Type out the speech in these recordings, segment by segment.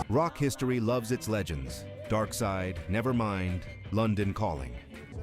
Rock history loves its legends. Dark Side, Nevermind, London Calling.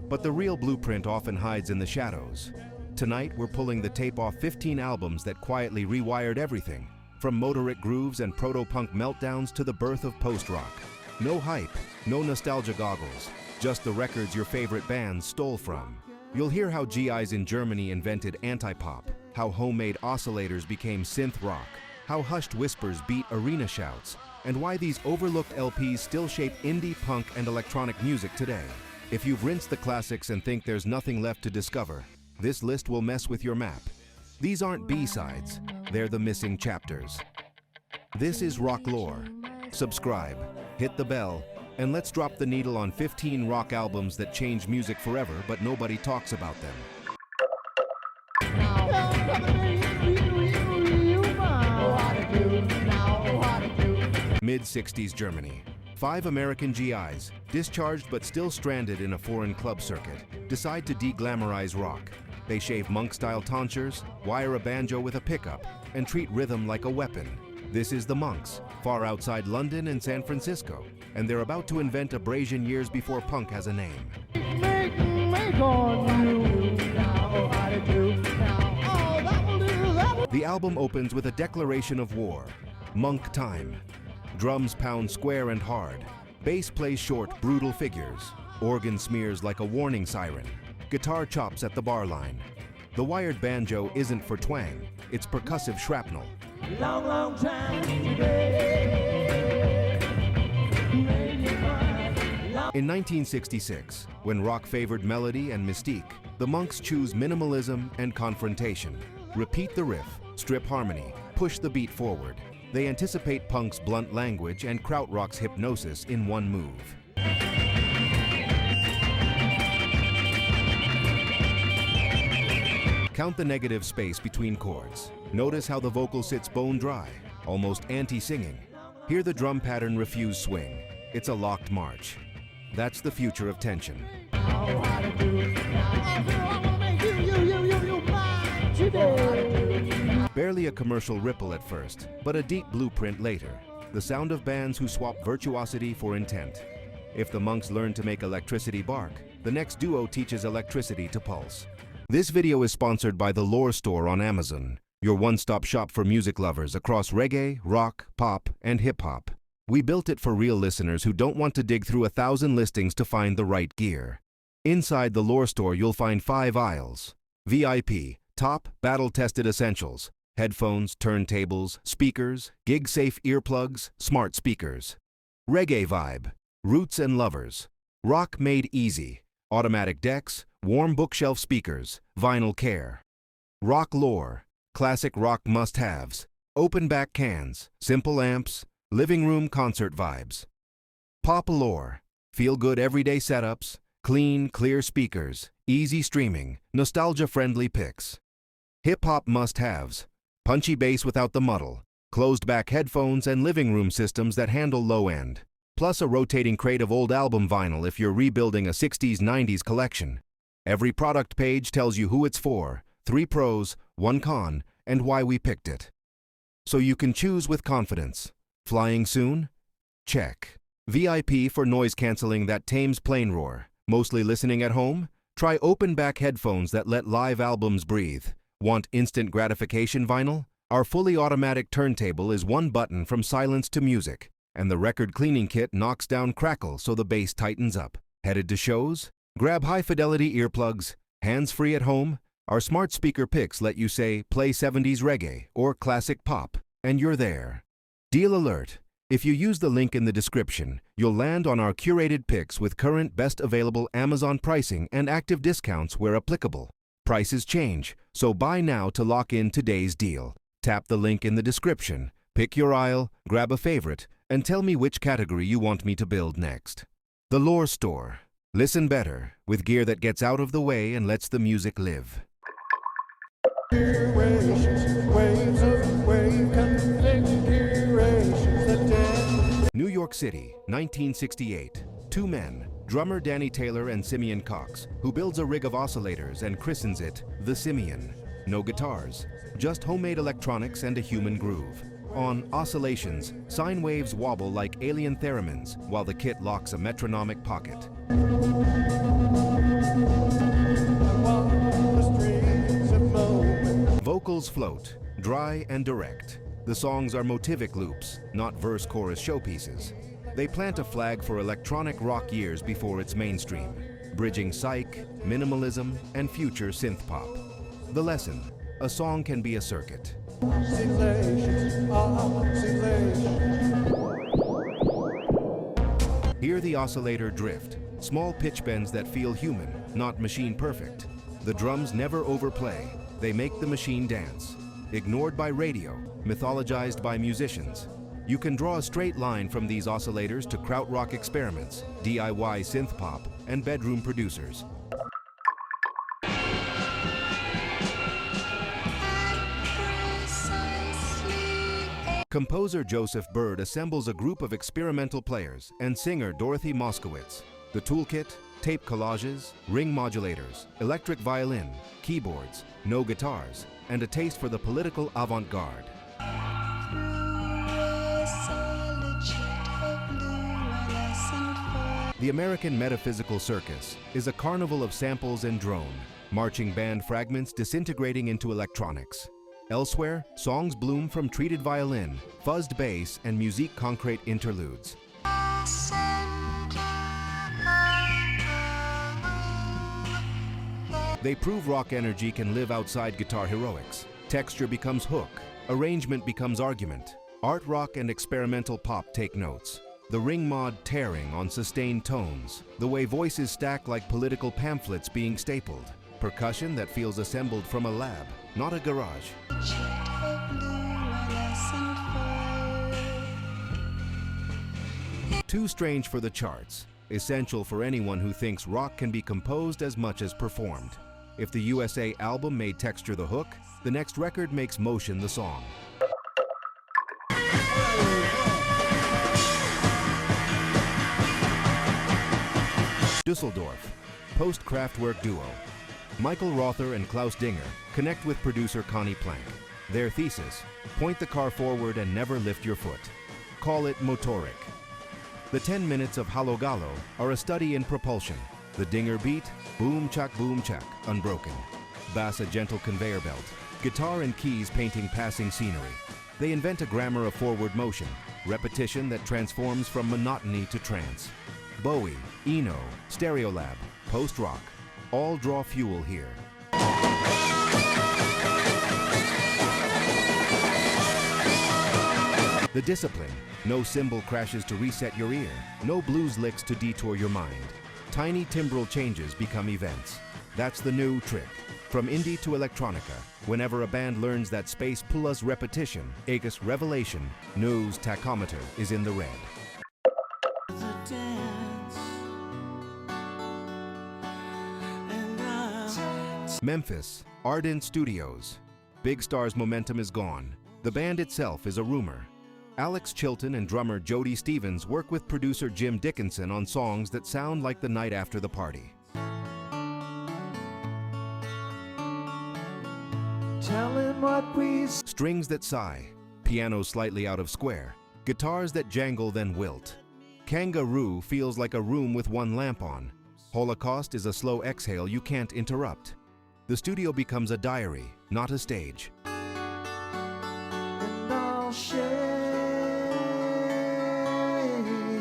But the real blueprint often hides in the shadows. Tonight, we're pulling the tape off 15 albums that quietly rewired everything, from motoric grooves and proto-punk meltdowns to the birth of post-rock. No hype, no nostalgia goggles, just the records your favorite bands stole from. You'll hear how GIs in Germany invented anti-pop, how homemade oscillators became synth rock, how hushed whispers beat arena shouts, and why these overlooked LPs still shape indie, punk, and electronic music today. If you've rinsed the classics and think there's nothing left to discover, this list will mess with your map. These aren't B-sides, they're the missing chapters. This is Rock Lore. Subscribe, hit the bell, and let's drop the needle on 15 rock albums that changed music forever, but nobody talks about them. Mid-60s Germany. 5 American GIs, discharged but still stranded in a foreign club circuit, decide to de-glamorize rock. They shave monk-style tonsures, wire a banjo with a pickup, and treat rhythm like a weapon. This is the Monks, far outside London and San Francisco, and they're about to invent abrasion years before punk has a name. The album opens with a declaration of war. Monk time. Drums pound square and hard. Bass plays short, brutal figures. Organ smears like a warning siren. Guitar chops at the bar line. The wired banjo isn't for twang, it's percussive shrapnel. Long, long time today. In 1966, when rock favored melody and mystique, the Monks choose minimalism and confrontation. Repeat the riff, strip harmony, push the beat forward. They anticipate punk's blunt language and krautrock's hypnosis in one move. Count the negative space between chords. Notice how the vocal sits bone dry, almost anti-singing. Hear the drum pattern refuse swing. It's a locked march. That's the future of tension. Barely a commercial ripple at first, but a deep blueprint later. The sound of bands who swap virtuosity for intent. If the Monks learn to make electricity bark, the next duo teaches electricity to pulse. This video is sponsored by the Lore Store on Amazon, your one-stop shop for music lovers across reggae, rock, pop, and hip-hop. We built it for real listeners who don't want to dig through 1,000 listings to find the right gear. Inside the Lore Store, you'll find 5 aisles. VIP, top, battle-tested essentials. Headphones, turntables, speakers, gig-safe earplugs, smart speakers. Reggae vibe, roots and lovers. Rock made easy. Automatic decks, warm bookshelf speakers, vinyl care. Rock lore, classic rock must-haves. Open back cans, simple amps, living room concert vibes. Pop lore, feel-good everyday setups, clean, clear speakers, easy streaming, nostalgia-friendly picks. Hip-hop must-haves, punchy bass without the muddle, closed-back headphones and living room systems that handle low-end, plus a rotating crate of old album vinyl if you're rebuilding a 60s-90s collection. Every product page tells you who it's for, 3 pros, 1 con, and why we picked it. So you can choose with confidence. Flying soon? Check. VIP for noise canceling that tames plane roar. Mostly listening at home? Try open-back headphones that let live albums breathe. Want instant gratification vinyl? Our fully automatic turntable is 1 button from silence to music, and the record cleaning kit knocks down crackle so the bass tightens up. Headed to shows? Grab high-fidelity earplugs. Hands-free at home? Our smart speaker picks let you say, play 70s reggae or classic pop, and you're there. Deal alert! If you use the link in the description, you'll land on our curated picks with current best available Amazon pricing and active discounts where applicable. Prices change, so buy now to lock in today's deal. Tap the link in the description, pick your aisle, grab a favorite, and tell me which category you want me to build next. The Lore Store. Listen better, with gear that gets out of the way and lets the music live. New York City, 1968. 2 men, drummer Danny Taylor and Simeon Cox, who builds a rig of oscillators and christens it the Simeon. no guitars, just homemade electronics and a human groove. On Oscillations, sine waves wobble like alien theremins while the kit locks a metronomic pocket. Vocals float, dry and direct. The songs are motivic loops, not verse-chorus showpieces. They plant a flag for electronic rock years before its mainstream, bridging psych, minimalism, and future synth pop. The lesson: a song can be a circuit. Hear the oscillator drift, small pitch bends that feel human, not machine perfect. The drums never overplay, they make the machine dance. Ignored by radio, mythologized by musicians. You can draw a straight line from these oscillators to krautrock experiments, DIY synth pop, and bedroom producers. Composer Joseph Bird assembles a group of experimental players and singer Dorothy Moskowitz. The toolkit: tape collages, ring modulators, electric violin, keyboards, no guitars, and a taste for the political avant-garde. The American Metaphysical Circus is a carnival of samples and drone, marching band fragments disintegrating into electronics. Elsewhere, songs bloom from treated violin, fuzzed bass, and musique concrete interludes. They prove rock energy can live outside guitar heroics. Texture becomes hook, arrangement becomes argument. Art rock and experimental pop take notes. The ring mod tearing on sustained tones, the way voices stack like political pamphlets being stapled. Percussion that feels assembled from a lab, not a garage. Too strange for the charts, essential for anyone who thinks rock can be composed as much as performed. If the USA album made texture the hook, the next record makes motion the song. Dusseldorf, post-Kraftwerk duo. Michael Rother and Klaus Dinger connect with producer Connie Plank. Their thesis: point the car forward and never lift your foot. Call it motoric. The 10 minutes of Hallo Gallo are a study in propulsion. The Dinger beat, boom chuck, unbroken. Bass a gentle conveyor belt. Guitar and keys painting passing scenery. They invent a grammar of forward motion, repetition that transforms from monotony to trance. Bowie, Eno, Stereolab, post-rock, all draw fuel here. The discipline: no cymbal crashes to reset your ear, no blues licks to detour your mind. Tiny timbral changes become events. That's the new trick. From indie to electronica, whenever a band learns that space plus repetition, Aegis revelation, knows tachometer is in the red. Memphis, Ardent Studios. Big Star's momentum is gone. The band itself is a rumor. Alex Chilton and drummer Jody Stevens work with producer Jim Dickinson on songs that sound like the night after the party. Strings that sigh, piano slightly out of square, guitars that jangle then wilt. Kangaroo feels like a room with one lamp on. Holocaust is a slow exhale you can't interrupt. The studio becomes a diary, not a stage.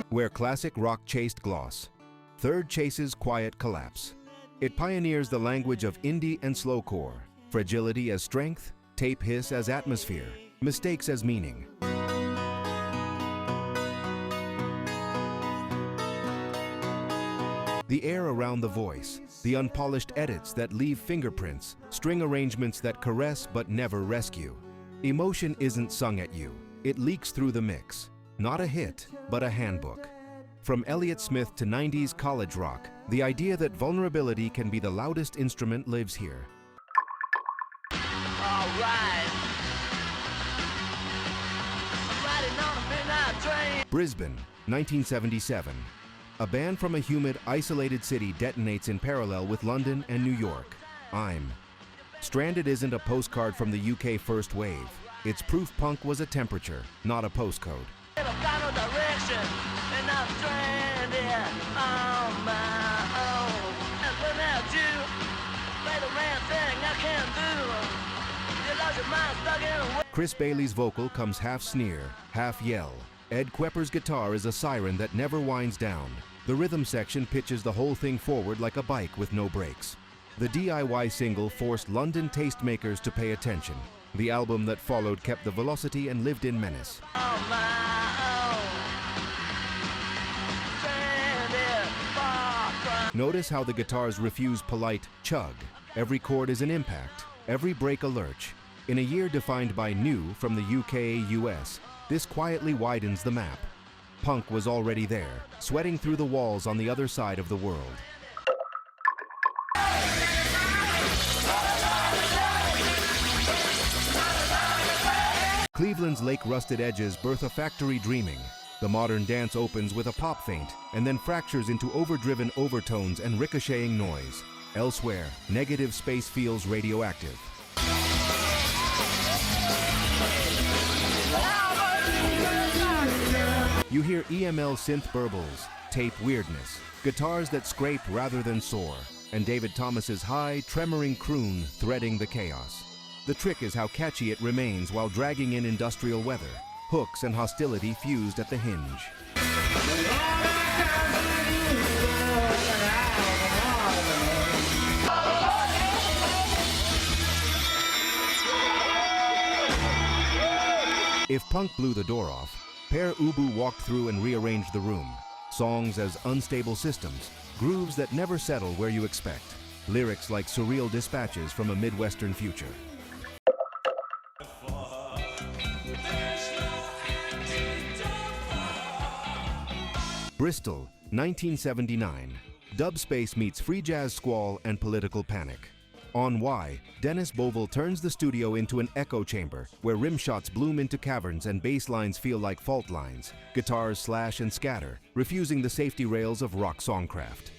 Where classic rock chased gloss. Third chases quiet collapse. It pioneers the language of indie and slowcore. Fragility as strength, tape hiss as atmosphere, mistakes as meaning. The air around the voice, the unpolished edits that leave fingerprints, string arrangements that caress but never rescue. Emotion isn't sung at you, it leaks through the mix. Not a hit, but a handbook. From Elliott Smith to 90s college rock, the idea that vulnerability can be the loudest instrument lives here. All right. I'm riding on a midnight train. Brisbane, 1977. A band from a humid, isolated city detonates in parallel with London and New York. I'm Stranded isn't a postcard from the UK first wave. It's proof punk was a temperature, not a postcode. I've got no direction, and I'm stranded on my own. And without you, play the man thing I can't do. You lost your mind stuck in a way. Chris Bailey's vocal comes half sneer, half yell. Ed Kwepper's guitar is a siren that never winds down. The rhythm section pitches the whole thing forward like a bike with no brakes. The DIY single forced London tastemakers to pay attention. The album that followed kept the velocity and lived in menace. On my own. Stranded far from. Notice how the guitars refuse polite chug. Every chord is an impact, every break a lurch. In a year defined by new from the UK, US, this quietly widens the map. Punk was already there, sweating through the walls on the other side of the world. Cleveland's lake-rusted edges birth a factory dreaming. The modern dance opens with a pop feint and then fractures into overdriven overtones and ricocheting noise. Elsewhere, negative space feels radioactive. You hear EML synth burbles, tape weirdness, guitars that scrape rather than soar, and David Thomas's high, tremoring croon threading the chaos. The trick is how catchy it remains while dragging in industrial weather, hooks and hostility fused at the hinge. If punk blew the door off, Pere walked through and rearranged the room. Songs as unstable systems, grooves that never settle where you expect, lyrics like surreal dispatches from a Midwestern future. Bristol, 1979. Dub space meets free jazz squall and political panic. On Why, Dennis Bovell turns the studio into an echo chamber where rim shots bloom into caverns and bass lines feel like fault lines. Guitars slash and scatter, refusing the safety rails of rock songcraft.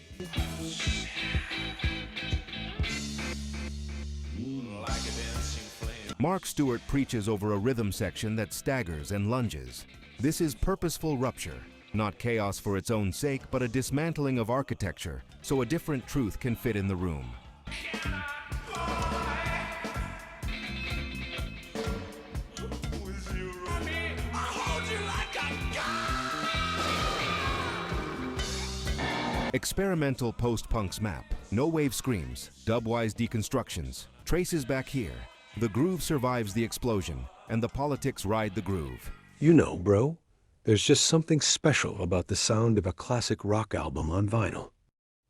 Mark Stewart preaches over a rhythm section that staggers and lunges. This is purposeful rupture, not chaos for its own sake, but a dismantling of architecture so a different truth can fit in the room. Experimental post-punk's map. No wave screams, dub-wise deconstructions, traces back here. The groove survives the explosion, and the politics ride the groove. You know, bro, there's just something special about the sound of a classic rock album on vinyl.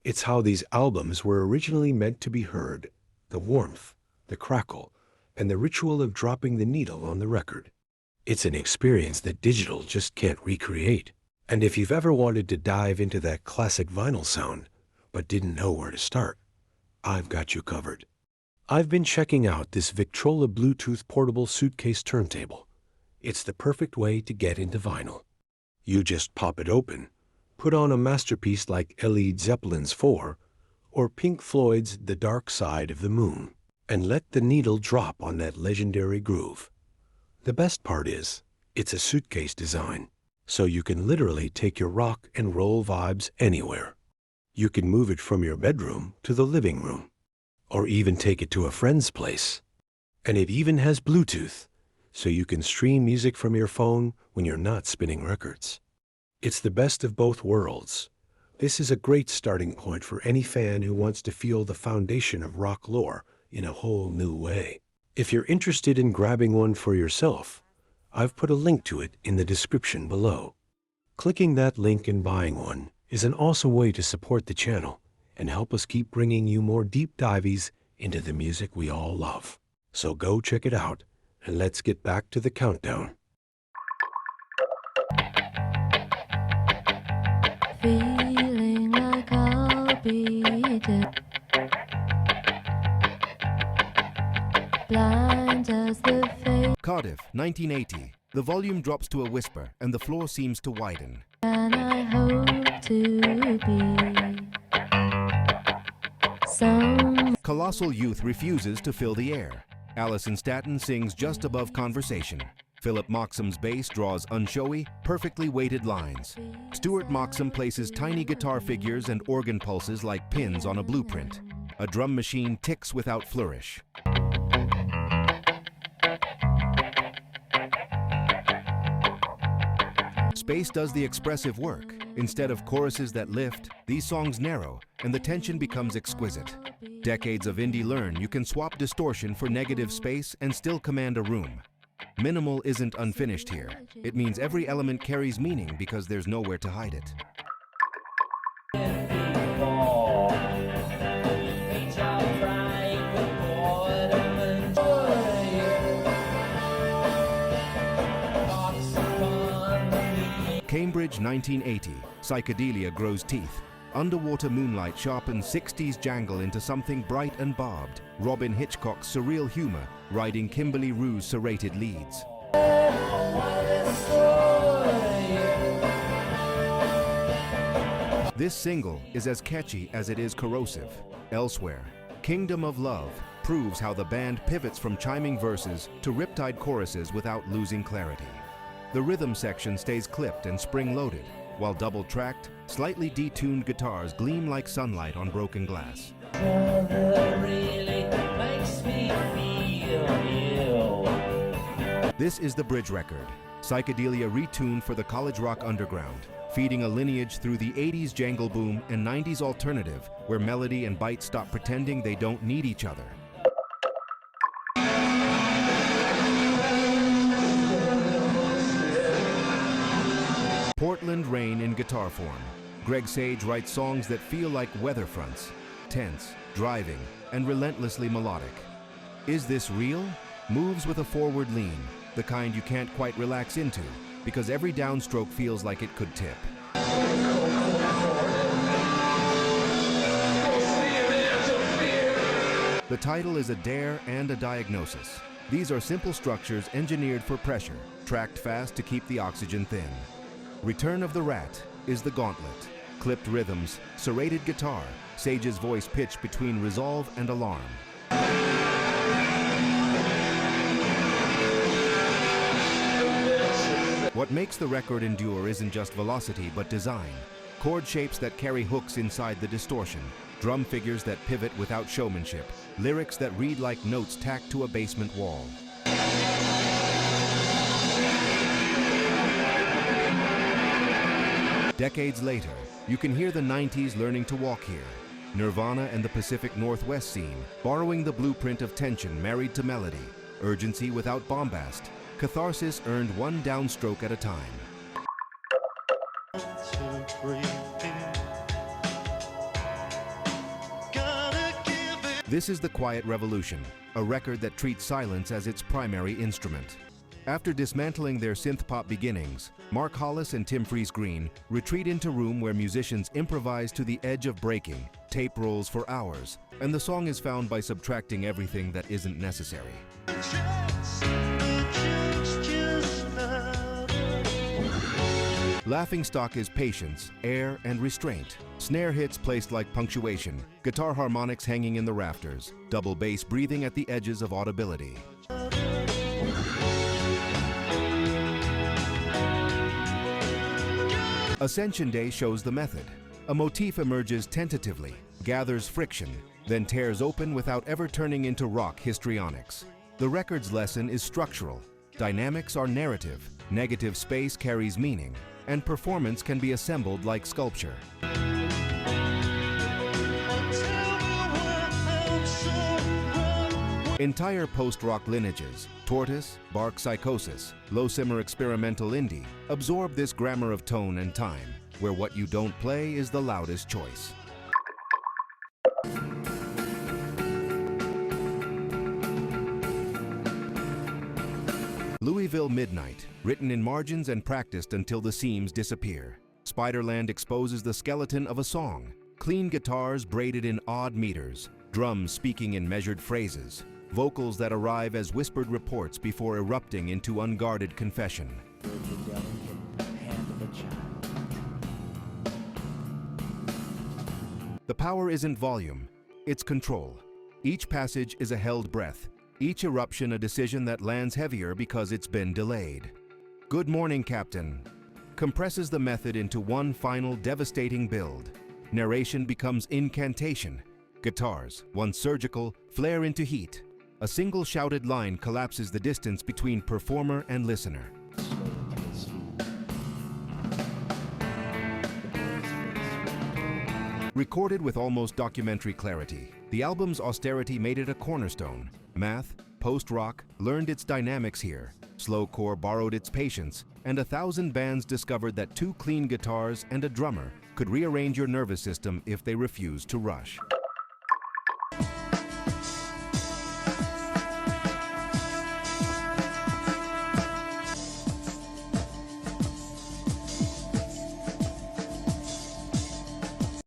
It's how these albums were originally meant to be heard. The warmth, the crackle, and the ritual of dropping the needle on the record. It's an experience that digital just can't recreate. And if you've ever wanted to dive into that classic vinyl sound, but didn't know where to start, I've got you covered. I've been checking out this Victrola Bluetooth portable suitcase turntable. It's the perfect way to get into vinyl. You just pop it open, put on a masterpiece like Led Zeppelin's 4 or Pink Floyd's The Dark Side of the Moon, and let the needle drop on that legendary groove. The best part is, it's a suitcase design, so you can literally take your rock and roll vibes anywhere. You can move it from your bedroom to the living room, or even take it to a friend's place. And it even has Bluetooth, so you can stream music from your phone when you're not spinning records. It's the best of both worlds. This is a great starting point for any fan who wants to feel the foundation of rock lore in a whole new way. If you're interested in grabbing one for yourself, I've put a link to it in the description below. Clicking that link and buying one is an awesome way to support the channel and help us keep bringing you more deep dives into the music we all love. So go check it out, and let's get back to the countdown. Feeling like I'll be dead, blind as the face, Cardiff, 1980. The volume drops to a whisper and the floor seems to widen. and I hope to be sound. Colossal Youth refuses to fill the air. Alison Staton sings just above conversation. Philip Moxham's bass draws unshowy, perfectly weighted lines. Stuart Moxham places tiny guitar figures and organ pulses like pins on a blueprint. A drum machine ticks without flourish. Space does the expressive work. Instead of choruses that lift, these songs narrow, and the tension becomes exquisite. Decades of indie learn you can swap distortion for negative space and still command a room. Minimal isn't unfinished here. It means every element carries meaning because there's nowhere to hide it. Cambridge, 1980. Psychedelia grows teeth. Underwater moonlight sharpens 60s jangle into something bright and barbed. Robin Hitchcock's surreal humor, riding Kimberly Rue's serrated leads. This single is as catchy as it is corrosive. Elsewhere, Kingdom of Love proves how the band pivots from chiming verses to riptide choruses without losing clarity. The rhythm section stays clipped and spring-loaded, while double-tracked, slightly detuned guitars gleam like sunlight on broken glass. This is the bridge record, Psychedelia retuned for the college rock underground, feeding a lineage through the 80s jangle boom and 90s alternative, where melody and bite stop pretending they don't need each other. Portland Rain in guitar form. Greg Sage writes songs that feel like weather fronts, tense, driving, and relentlessly melodic. Is this real? Moves with a forward lean, the kind you can't quite relax into, because every downstroke feels like it could tip. The title is a dare and a diagnosis. These are simple structures engineered for pressure, tracked fast to keep the oxygen thin. Return of the Rat is the gauntlet. Clipped rhythms, serrated guitar, Sage's voice pitched between resolve and alarm. What makes the record endure isn't just velocity but design. Chord shapes that carry hooks inside the distortion, drum figures that pivot without showmanship, lyrics that read like notes tacked to a basement wall. Decades later, you can hear the 90s learning to walk here. Nirvana and the Pacific Northwest scene, borrowing the blueprint of tension married to melody, urgency without bombast, catharsis earned one downstroke at a time. This is The Quiet Revolution, a record that treats silence as its primary instrument. After dismantling their synth-pop beginnings, Mark Hollis and Tim Fries-Green retreat into room where musicians improvise to the edge of breaking, tape rolls for hours, and the song is found by subtracting everything that isn't necessary. Laughingstock is patience, air, and restraint. Snare hits placed like punctuation, guitar harmonics hanging in the rafters, double bass breathing at the edges of audibility. Ascension Day shows the method. A motif emerges tentatively, gathers friction, then tears open without ever turning into rock histrionics. The record's lesson is structural. Dynamics are narrative, negative space carries meaning, and performance can be assembled like sculpture. Entire post-rock lineages, Tortoise, Bark Psychosis, low-simmer experimental indie, absorb this grammar of tone and time, where what you don't play is the loudest choice. Louisville Midnight, written in margins and practiced until the seams disappear. Spiderland exposes the skeleton of a song, clean guitars braided in odd meters, drums speaking in measured phrases, vocals that arrive as whispered reports before erupting into unguarded confession. The power isn't volume, it's control. Each passage is a held breath, each eruption a decision that lands heavier because it's been delayed. Good morning, Captain compresses the method into one final devastating build. Narration becomes incantation. Guitars, once surgical, flare into heat. A single shouted line collapses the distance between performer and listener. Recorded with almost documentary clarity, the album's austerity made it a cornerstone. Math, post-rock, learned its dynamics here. Slowcore borrowed its patience, and 1,000 bands discovered that 2 clean guitars and a drummer could rearrange your nervous system if they refused to rush.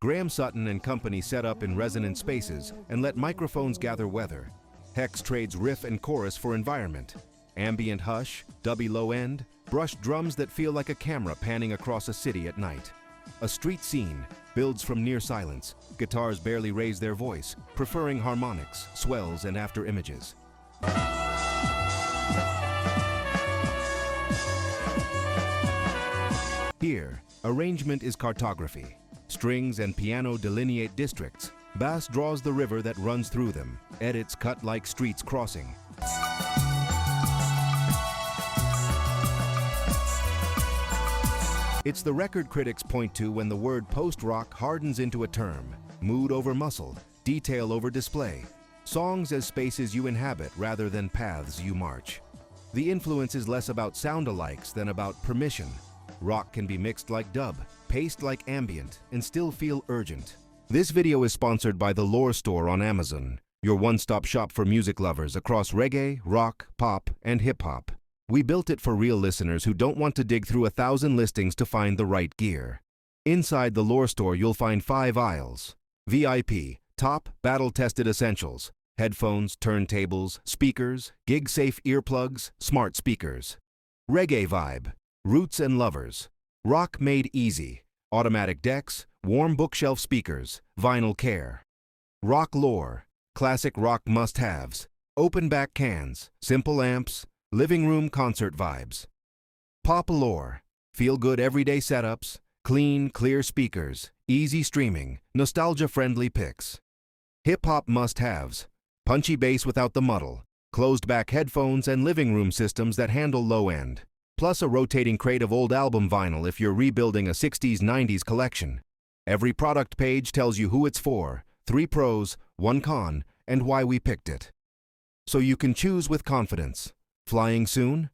Graham Sutton and company set up in resonant spaces and let microphones gather weather. Hex trades riff and chorus for environment. Ambient hush, dubby low end, brushed drums that feel like a camera panning across a city at night. A street scene builds from near silence. Guitars barely raise their voice, preferring harmonics, swells, and after images. Here, arrangement is cartography. Strings and piano delineate districts. Bass draws the river that runs through them. Edits cut like streets crossing. It's the record critics point to when the word post-rock hardens into a term. Mood over muscle, detail over display. Songs as spaces you inhabit rather than paths you march. The influence is less about sound-alikes than about permission. Rock can be mixed like dub, paced like ambient, and still feel urgent. This video is sponsored by the Lore Store on Amazon, your one-stop shop for music lovers across reggae, rock, pop, and hip-hop. We built it for real listeners who don't want to dig through 1,000 listings to find the right gear. Inside the Lore Store, you'll find 5 aisles. VIP, top, battle-tested essentials. Headphones, turntables, speakers, gig-safe earplugs, smart speakers. Reggae vibe, roots and lovers. Rock made easy. Automatic decks, warm bookshelf speakers, vinyl care. Rock lore, classic rock must-haves. Open back cans, simple amps, living room concert vibes. Pop lore, feel-good everyday setups, clean, clear speakers, easy streaming, nostalgia-friendly picks. Hip-hop must-haves, punchy bass without the muddle, closed-back headphones and living room systems that handle low-end. Plus a rotating crate of old album vinyl if you're rebuilding a 60s-90s collection. Every product page tells you who it's for, 3 pros, 1 con, and why we picked it. So you can choose with confidence. Flying soon?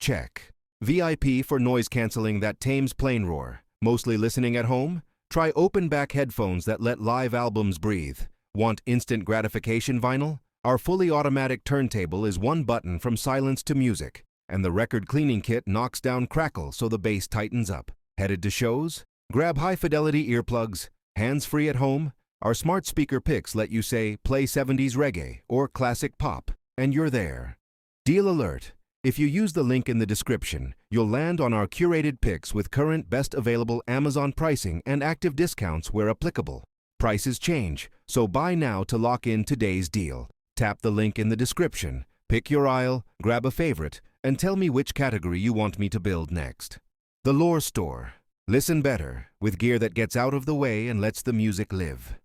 Check. VIP for noise canceling that tames plane roar. Mostly listening at home? Try open-back headphones that let live albums breathe. Want instant gratification vinyl? Our fully automatic turntable is 1 button from silence to music. And the record cleaning kit knocks down crackle so the bass tightens up. Headed to shows? Grab high-fidelity earplugs. Hands-free at home? Our smart speaker picks let you say, play 70s reggae or classic pop, and you're there. Deal alert. If you use the link in the description, you'll land on our curated picks with current best available Amazon pricing and active discounts where applicable. Prices change, so buy now to lock in today's deal. Tap the link in the description, pick your aisle, grab a favorite, and tell me which category you want me to build next. The Lore Store. Listen better, with gear that gets out of the way and lets the music live.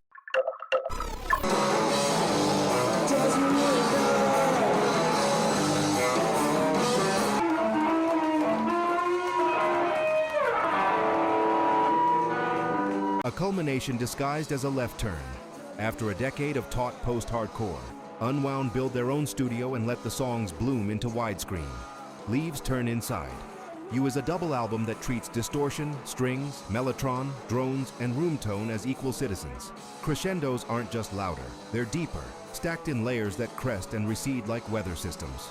A culmination disguised as a left turn. After a decade of taut post-hardcore, Unwound built their own studio and let the songs bloom into widescreen. Leaves turn inside. You is a double album that treats distortion, strings, mellotron, drones, and room tone as equal citizens. Crescendos aren't just louder, they're deeper, stacked in layers that crest and recede like weather systems.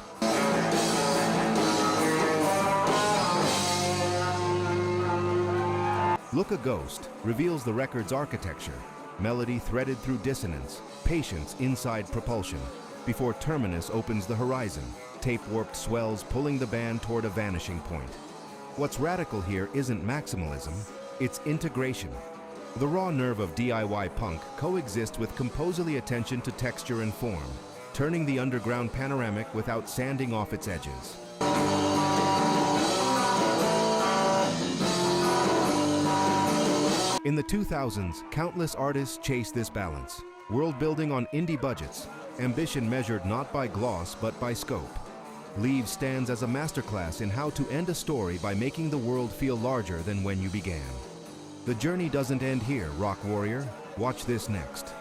Look a Ghost reveals the record's architecture. Melody threaded through dissonance, patience inside propulsion, before Terminus opens the horizon, tape-warped swells pulling the band toward a vanishing point. What's radical here isn't maximalism, it's integration. The raw nerve of DIY punk coexists with composerly attention to texture and form, turning the underground panoramic without sanding off its edges. In the 2000s, countless artists chased this balance, world building on indie budgets, ambition measured not by gloss but by scope. Leaves stands as a masterclass in how to end a story by making the world feel larger than when you began. The journey doesn't end here, rock warrior. Watch this next.